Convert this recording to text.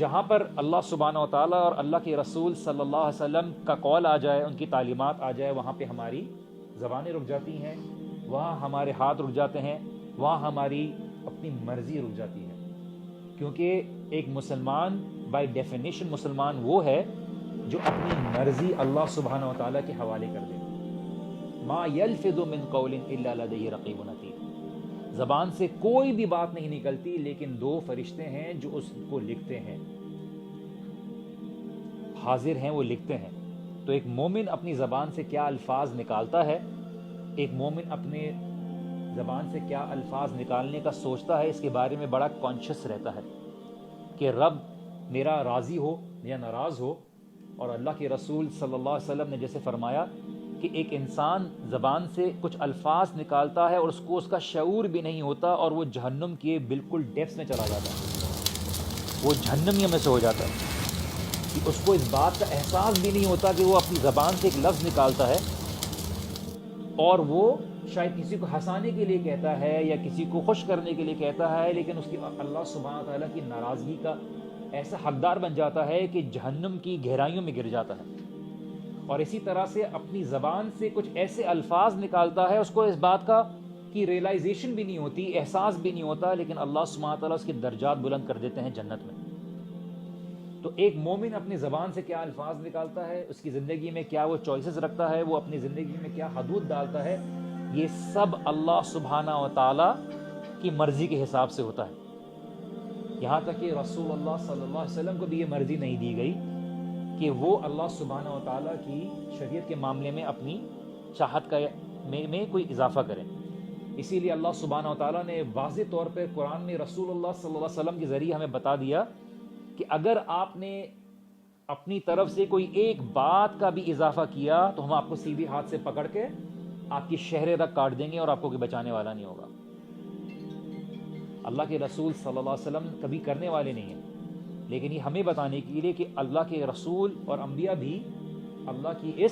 جہاں پر اللہ سبحانہ و تعالیٰ اور اللہ کے رسول صلی اللہ علیہ وسلم کا قول آ جائے، ان کی تعلیمات آ جائے، وہاں پہ ہماری زبانیں رک جاتی ہیں، وہاں ہمارے ہاتھ رک جاتے ہیں، وہاں ہماری اپنی مرضی رک جاتی ہے. کیونکہ ایک مسلمان بائی ڈیفینیشن مسلمان وہ ہے جو اپنی مرضی اللہ سبحانہ و تعالیٰ کے حوالے کر دے. ما یلفظ من قول الا لدیہ رقیب عتید. زبان سے کوئی بھی بات نہیں نکلتی لیکن دو فرشتے ہیں جو اس کو لکھتے ہیں، حاضر ہیں، وہ لکھتے ہیں. تو ایک مومن اپنی زبان سے کیا الفاظ نکالتا ہے، ایک مومن اپنے زبان سے کیا الفاظ نکالنے کا سوچتا ہے، اس کے بارے میں بڑا کانشیس رہتا ہے کہ رب میرا راضی ہو یا ناراض ہو. اور اللہ کے رسول صلی اللہ علیہ وسلم نے جیسے فرمایا کہ ایک انسان زبان سے کچھ الفاظ نکالتا ہے اور اس کو اس کا شعور بھی نہیں ہوتا، اور وہ جہنم کے بالکل ڈیپس میں چلا جاتا ہے، وہ جہنمیوں میں سے ہو جاتا ہے کہ اس کو اس بات کا احساس بھی نہیں ہوتا کہ وہ اپنی زبان سے ایک لفظ نکالتا ہے اور وہ شاید کسی کو ہنسانے کے لیے کہتا ہے یا کسی کو خوش کرنے کے لیے کہتا ہے، لیکن اس کی اللہ سبحانہ تعالیٰ کی ناراضگی کا ایسا حقدار بن جاتا ہے کہ جہنم کی گہرائیوں میں گر جاتا ہے. اور اسی طرح سے اپنی زبان سے کچھ ایسے الفاظ نکالتا ہے، اس کو اس بات کا کی ریئلائزیشن بھی نہیں ہوتی، احساس بھی نہیں ہوتا، لیکن اللہ سبحانہ تعالیٰ اس کے درجات بلند کر دیتے ہیں جنت میں. تو ایک مومن اپنی زبان سے کیا الفاظ نکالتا ہے، اس کی زندگی میں کیا وہ چوائسز رکھتا ہے، وہ اپنی زندگی میں کیا حدود ڈالتا ہے، یہ سب اللہ سبحانہ و تعالیٰ کی مرضی کے حساب سے ہوتا ہے. یہاں تک کہ رسول اللہ صلی اللہ علیہ وسلم کو بھی یہ مرضی نہیں دی گئی کہ وہ اللہ سبحانہ و تعالیٰ کی شریعت کے معاملے میں اپنی چاہت کا میں کوئی اضافہ کریں. اسی لیے اللہ سبحانہ و تعالیٰ نے واضح طور پر قرآن میں رسول اللہ صلی اللہ علیہ وسلم کے ذریعے ہمیں بتا دیا کہ اگر آپ نے اپنی طرف سے کوئی ایک بات کا بھی اضافہ کیا تو ہم آپ کو سیدھے ہاتھ سے پکڑ کے آپ کی شہریں تک کاٹ دیں گے اور آپ کو کوئی بچانے والا نہیں ہوگا. اللہ کے رسول صلی اللہ علیہ وسلم کبھی کرنے والے نہیں ہیں، لیکن یہ ہمیں بتانے کے لیے کہ اللہ کے رسول اور انبیاء بھی اللہ کی اس